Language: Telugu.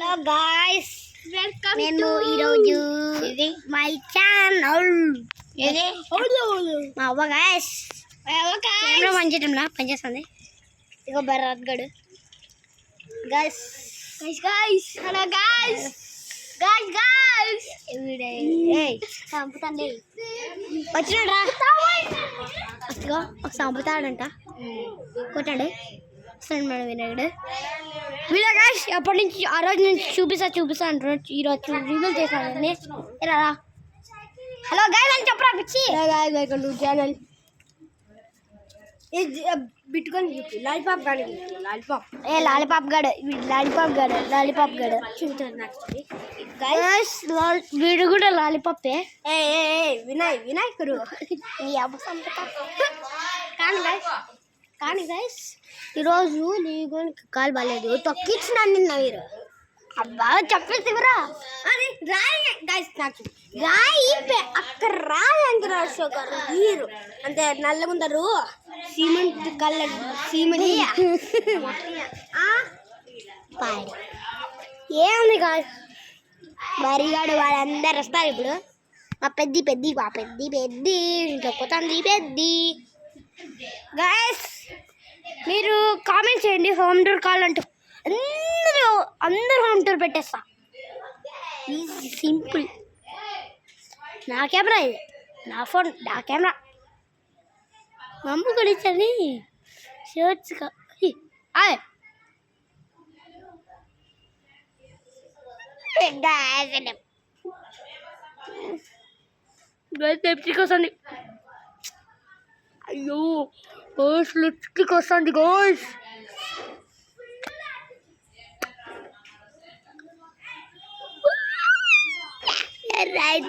హలో గాయ్స్, నేను ఈరోజు మై ఛానల్ మా అవ్వ గాయ్స్ కెమెరా పనిచేయటంలా పనిచేస్తుంది. ఇగో భరత్ గడు గాయ్స్ హలో గాయ్స్ చంపుతండి వచ్చినాడా ఒక చంపుతాడంట కొట్టండి మేడం వినాయకుడు వీడియో గాయ్స్ ఎప్పటి నుంచి ఆ రోజు నుంచి చూపిస్తా అంటున్నాడు. ఈరోజు రివీల్ చేశానండి. ఇలా హలో గాయ్స్ అని చెప్పరా పిచ్చి ఛానల్ బిట్టుకొని లాలీపాప్ గాడు లాలీపాప్ గడు చూపుతాడు. వీడు కూడా లాలీపాపే. వినాయకుడు నీ అబ్బసం కానీ గైస్ ఈరోజు నీకు కాలు బాగాలేదు తొక్కించిన నిన్న మీరు అబ్బా చెప్పేసివరా అది రాయి గైస్ నాకు రాయి అక్కడ రాయి అంటారు మీరు అంటే నల్లగుందరు సిమెంట్ కలర్ సిమెంట్ ఏముంది గాయస్ మరిగాడు వాళ్ళందరు వస్తారు ఇప్పుడు. మా పెద్ది ఇంకా పెద్ది గాయస్ మీరు కామెంట్ చేయండి హోమ్ టూర్ కావాలంటూ అందరూ హోమ్ టూర్ పెట్టేస్తా. Easy simple. నా కెమెరా ఇది నా ఫోన్ నా కెమెరా మా అమ్మ కూడా ఇచ్చని షర్ట్స్ లిప్స్టిక్ వస్తుంది. అయ్యో లిప్స్టిక్ వస్తుంది గోస్. రైట్